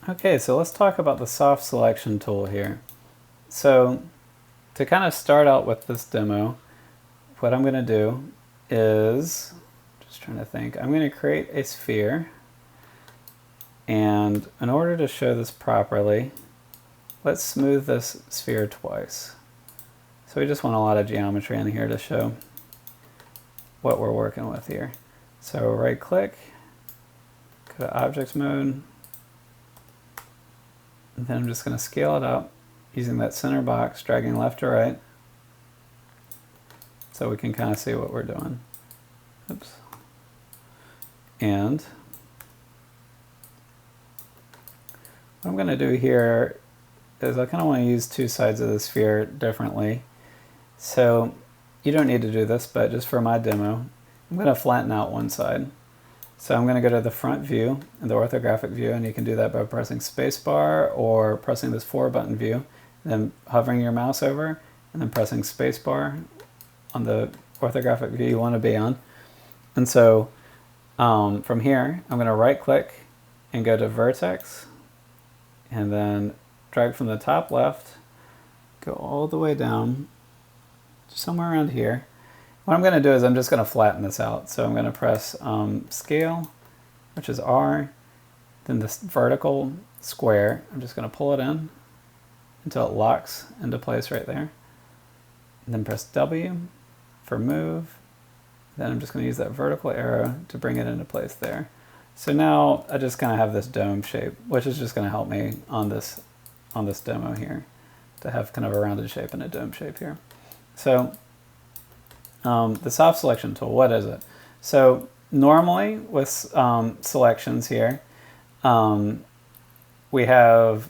Okay, so let's talk about the soft selection tool here. So to kind of start out with this demo, what I'm going to do is, just trying to think, I'm going to create a sphere. And in order to show this properly, let's smooth this sphere twice. So we just want a lot of geometry in here to show what we're working with here. So right click, go to objects mode, and then I'm just going to scale it up using that center box, dragging left to right, so we can kind of see what we're doing. Oops. And what I'm going to do here is I kind of want to use two sides of the sphere differently. So you don't need to do this, but just for my demo, I'm going to flatten out one side. So I'm going to go to the front view and the orthographic view, and you can do that by pressing spacebar or pressing this 4-button view, and then hovering your mouse over, and then pressing spacebar on the orthographic view you want to be on. And so from here, I'm going to right click and go to vertex, and then drag from the top left, go all the way down, somewhere around here. What I'm going to do is I'm just going to flatten this out. So I'm going to press scale, which is R, then this vertical square, I'm just going to pull it in until it locks into place right there. And then press W for move. Then I'm just going to use that vertical arrow to bring it into place there. So now I just kind of have this dome shape, which is just going to help me on this demo here, to have kind of a rounded shape and a dome shape here. So the soft selection tool, what is it? So normally with selections here, we have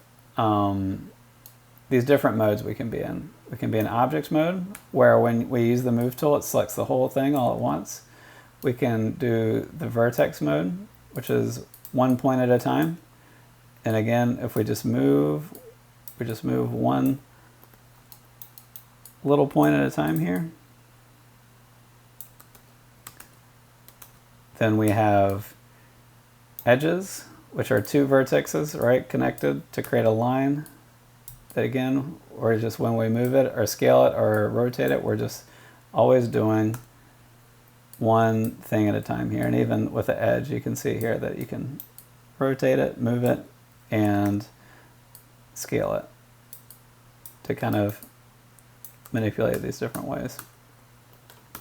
these different modes we can be in. We can be in objects mode, where when we use the move tool, it selects the whole thing all at once. We can do the vertex mode, which is one point at a time. And again, if we just move one little point at a time here. Then we have edges, which are two vertexes, right, connected to create a line. That again, or just when we move it or scale it or rotate it, we're just always doing one thing at a time here. And even with the edge, you can see here that you can rotate it, move it, and scale it to kind of manipulate these different ways.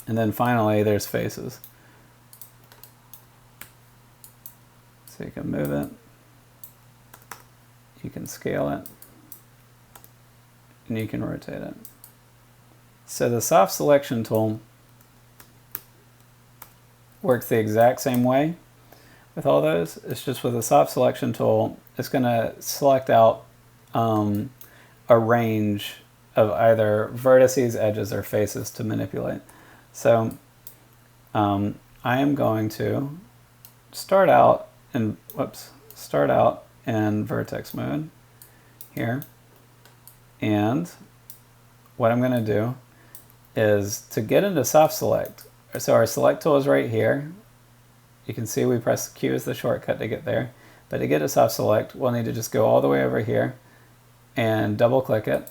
And then finally, there's faces. So you can move it, you can scale it, and you can rotate it. So the soft selection tool works the exact same way with all those. It's just with the soft selection tool, it's going to select out a range of either vertices, edges, or faces to manipulate. So I am going to start out in vertex mode here. And what I'm going to do is to get into soft select. So our select tool is right here. You can see we press Q as the shortcut to get there. But to get to soft select, we'll need to just go all the way over here and double click it.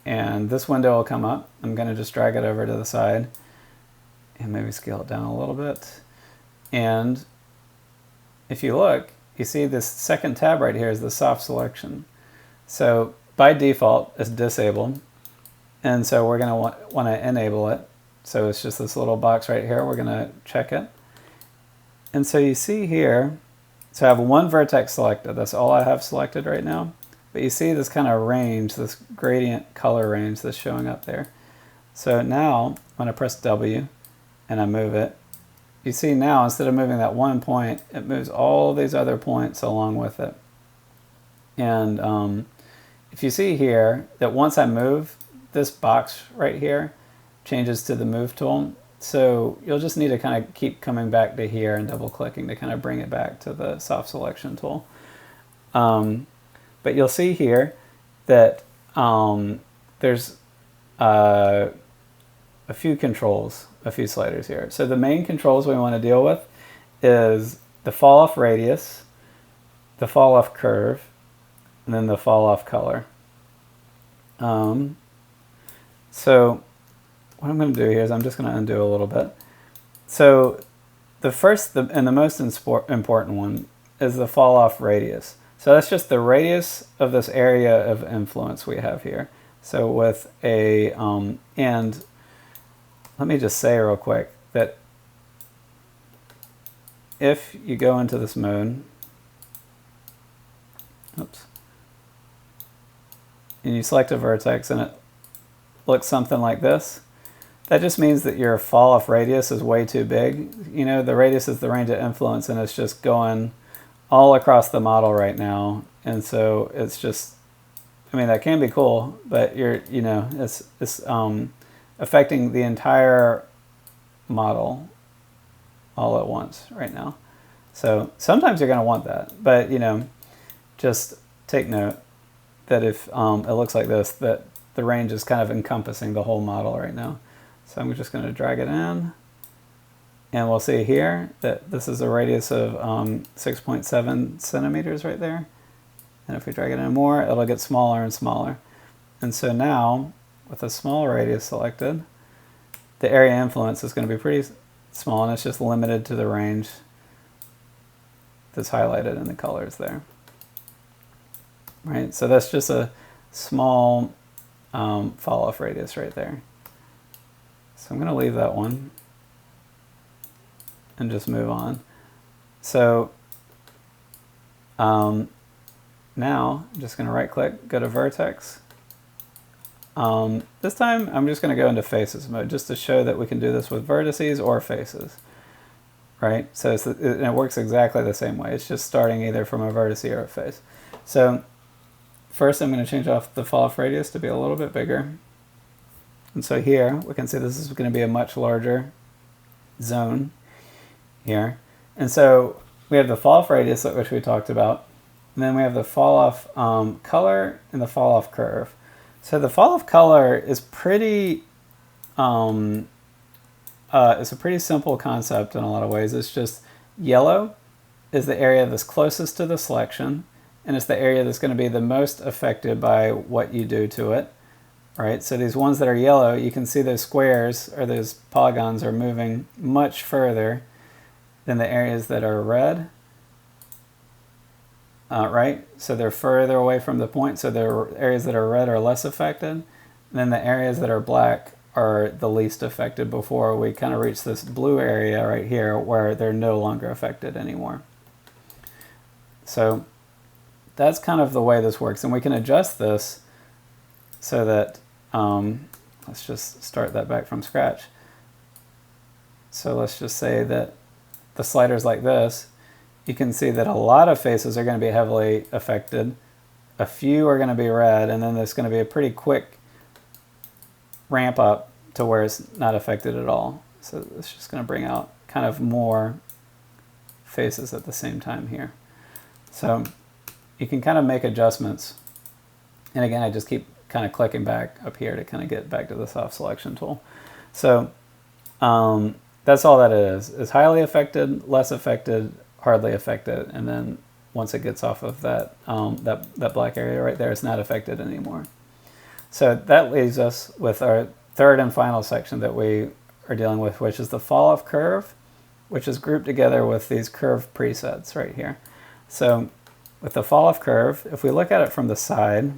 And this window will come up. I'm going to just drag it over to the side and maybe scale it down a little bit. And if you look, you see this second tab right here is the soft selection. So by default, it's disabled. And so we're going to want to enable it. So it's just this little box right here. We're going to check it. And so you see here, so I have one vertex selected. That's all I have selected right now. But you see this kind of range, this gradient color range that's showing up there. So now when I press W and I move it, you see now instead of moving that one point, it moves all these other points along with it. And if you see here that once I move, this box right here changes to the move tool. So you'll just need to kind of keep coming back to here and double clicking to kind of bring it back to the soft selection tool. But you'll see here that there's a few controls, a few sliders here. So the main controls we want to deal with is the fall off radius, the fall off curve, and then the fall off color. So what I'm going to do here is I'm just going to undo a little bit. So the first and the most important one is the fall off radius. So that's just the radius of this area of influence we have here. So with a, and let me just say real quick that if you go into this mode, oops, and you select a vertex and it looks something like this, that just means that your fall off radius is way too big. You know, the radius is the range of influence and it's just going all across the model right now. And so it's just, I mean, that can be cool, but you know, it's affecting the entire model all at once right now. So sometimes you're going to want that, but you know, just take note that if it looks like this, that the range is kind of encompassing the whole model right now. So I'm just going to drag it in, and we'll see here that this is a radius of 6.7 centimeters right there. And if we drag it in more, it'll get smaller and smaller. And so now, with a small radius selected, the area influence is going to be pretty small, and it's just limited to the range that's highlighted in the colors there. Right, so that's just a small fall off radius right there. So I'm going to leave that one and just move on. So now I'm just going to right click, go to vertex. This time I'm just going to go into faces mode just to show that we can do this with vertices or faces. Right? So it works exactly the same way. It's just starting either from a vertex or a face. So first I'm going to change off the fall off radius to be a little bit bigger. And so here we can see this is going to be a much larger zone here. And so we have the fall off radius, which we talked about. And then we have the fall off color and the fall off curve. So the fall off color is pretty, it's a pretty simple concept in a lot of ways. It's just yellow is the area that's closest to the selection, and it's the area that's going to be the most affected by what you do to it. Right, so these ones that are yellow, you can see those squares or those polygons are moving much further than the areas that are red. Right, so they're further away from the point, so the areas that are red are less affected. And then the areas that are black are the least affected before we kind of reach this blue area right here where they're no longer affected anymore. So that's kind of the way this works, and we can adjust this so that let's just start that back from scratch. So let's just say that the slider's like this. You can see that a lot of faces are going to be heavily affected. A few are going to be red, and then there's going to be a pretty quick ramp up to where it's not affected at all. So it's just going to bring out kind of more faces at the same time here. So you can kind of make adjustments. And again, I just keep kind of clicking back up here to kind of get back to the soft selection tool. So that's all that it is. It's highly affected, less affected, hardly affected, and then once it gets off of that, that black area right there, it's not affected anymore. So that leaves us with our third and final section that we are dealing with, which is the fall off curve, which is grouped together with these curve presets right here. So with the fall off curve, if we look at it from the side,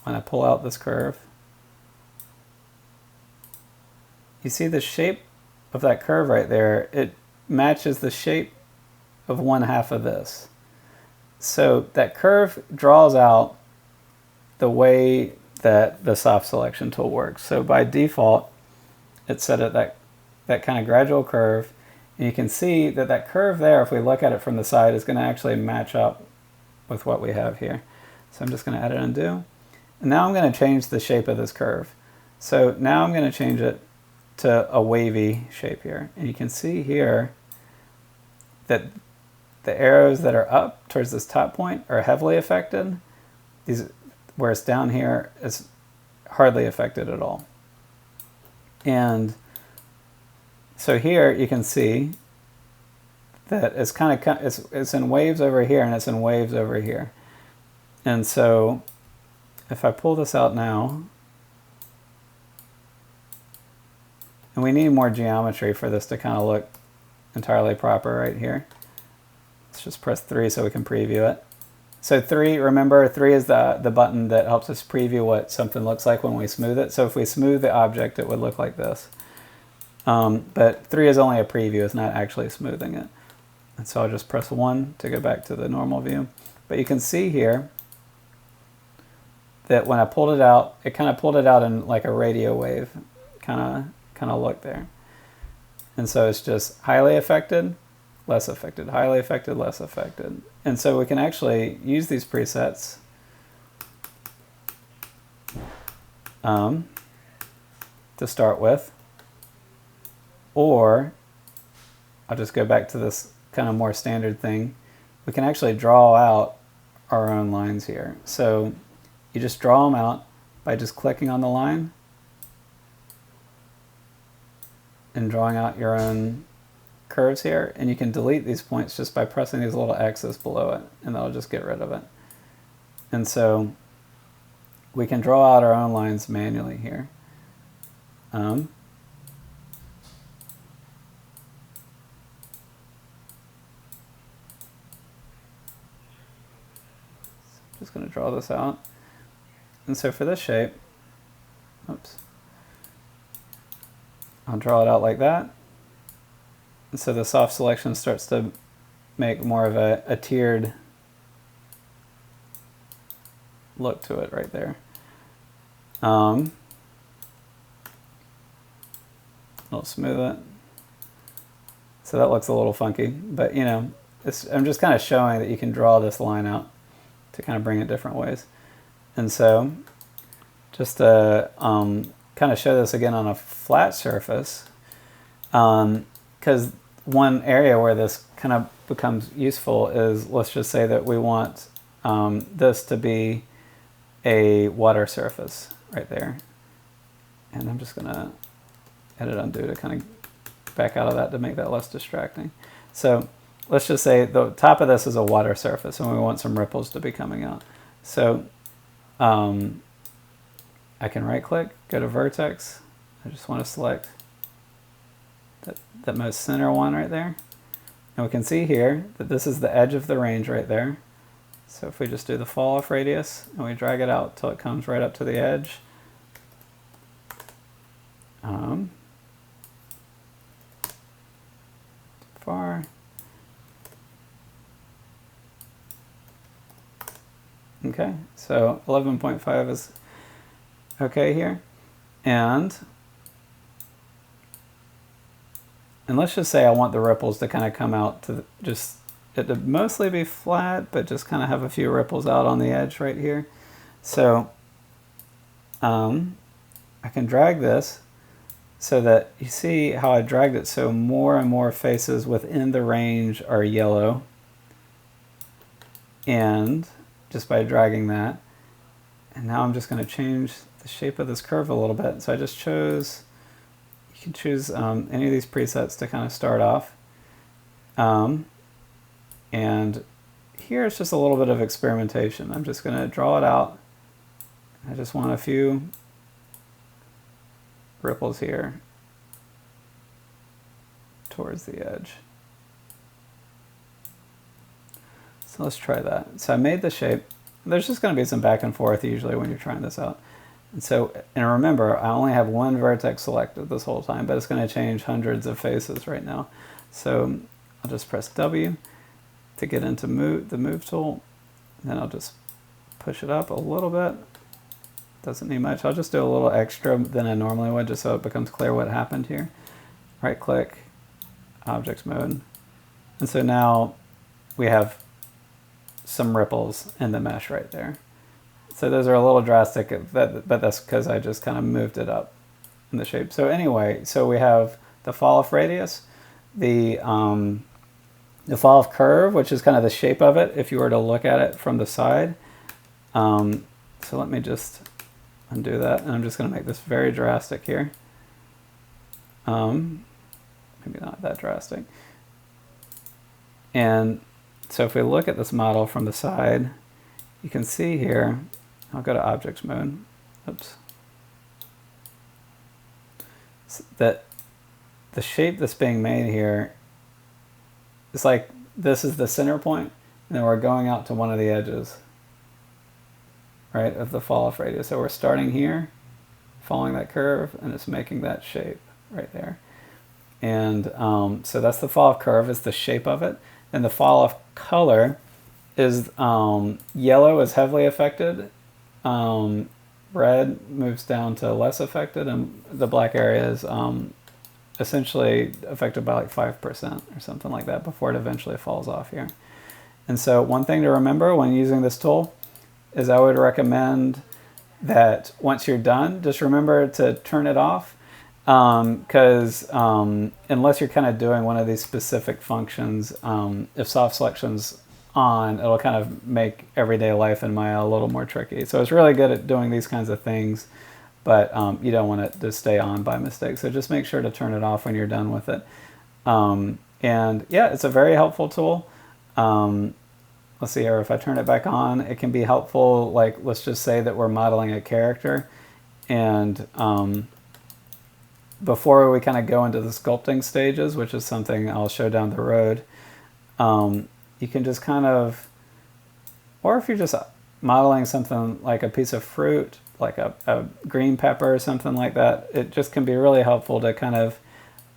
when I pull out this curve, you see the shape of that curve right there, it matches the shape of one half of this. So that curve draws out the way that the soft selection tool works. So by default, it's set at that kind of gradual curve. And you can see that that curve there, if we look at it from the side, is going to actually match up with what we have here. So I'm just going to edit and undo. And now I'm going to change the shape of this curve. So now I'm going to change it to a wavy shape here. And you can see here that the arrows that are up towards this top point are heavily affected. Whereas down here is hardly affected at all. And so here you can see that it's kind of, it's in waves over here and it's in waves over here. And so if I pull this out now, and we need more geometry for this to kind of look entirely proper right here. Let's just press 3 so we can preview it. So 3, remember 3 is the button that helps us preview what something looks like when we smooth it. So if we smooth the object, it would look like this. But 3 is only a preview, it's not actually smoothing it. And so I'll just press 1 to go back to the normal view. But you can see here that when I pulled it out, it kind of pulled it out in like a radio wave kind of look there. And so it's just highly affected, less affected, highly affected, less affected. And so we can actually use these presets to start with, or I'll just go back to this kind of more standard thing. We can actually draw out our own lines here. So you just draw them out by just clicking on the line and drawing out your own curves here, and you can delete these points just by pressing these little X's below it, and that'll just get rid of it. And so we can draw out our own lines manually here. I'm just going to draw this out. And so for this shape, oops, I'll draw it out like that. And so the soft selection starts to make more of a tiered look to it right there. I'll smooth it. So that looks a little funky, but you know, I'm just kind of showing that you can draw this line out to kind of bring it different ways. And so just to kind of show this again on a flat surface, because one area where this kind of becomes useful is, let's just say that we want this to be a water surface right there. And I'm just going to edit undo to kind of back out of that to make that less distracting. So let's just say the top of this is a water surface and we want some ripples to be coming out. So I can right click, go to vertex. I just want to select that most center one right there. And we can see here that this is the edge of the range right there. So if we just do the fall off radius and we drag it out till it comes right up to the edge. Far. Okay, so 11.5 is okay here. And let's just say I want the ripples to kind of come out to just, it to mostly be flat, but just kind of have a few ripples out on the edge right here. So I can drag this so that you see how I dragged it so more and more faces within the range are yellow. And just by dragging that. And now I'm just going to change the shape of this curve a little bit. So I just chose, you can choose any of these presets to kind of start off. And here it's just a little bit of experimentation. I'm just going to draw it out. I just want a few ripples here towards the edge. So let's try that. So I made the shape. There's just going to be some back and forth usually when you're trying this out. And so, and remember, I only have one vertex selected this whole time, but it's going to change hundreds of faces right now. So I'll just press W to get into the move tool. And then I'll just push it up a little bit. Doesn't need much. I'll just do a little extra than I normally would just so it becomes clear what happened here. Right click, objects mode. And so now we have some ripples in the mesh right there. So those are a little drastic, but that's because I just kind of moved it up in the shape. So anyway, so we have the fall off radius, the fall off curve, which is kind of the shape of it if you were to look at it from the side. So let me just undo that, and I'm just going to make this very drastic here. Maybe not that drastic. And so if we look at this model from the side, you can see here, I'll go to objects mode, oops, that the shape that's being made here is like this is the center point, and then we're going out to one of the edges, right, of the fall-off radius. So we're starting here, following that curve, and it's making that shape right there. And so that's the fall-off curve, is the shape of it. And the fall-off color is yellow is heavily affected, red moves down to less affected, and the black area is essentially affected by like 5% or something like that before it eventually falls off here. And so one thing to remember when using this tool is I would recommend that once you're done, just remember to turn it off, because unless you're kind of doing one of these specific functions, if soft selection's on, it'll kind of make everyday life in Maya a little more tricky. So it's really good at doing these kinds of things, but you don't want it to stay on by mistake. So just make sure to turn it off when you're done with it. And yeah, it's a very helpful tool. Let's see here, if I turn it back on, it can be helpful, like let's just say that we're modeling a character, and before we kind of go into the sculpting stages, which is something I'll show down the road, you can just kind of, or if you're just modeling something like a piece of fruit, like a green pepper or something like that, it just can be really helpful to kind of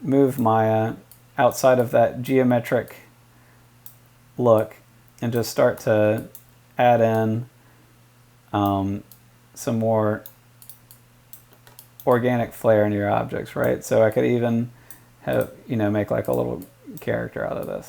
move Maya outside of that geometric look and just start to add in some more organic flair into your objects, right? So I could even have, make like a little character out of this.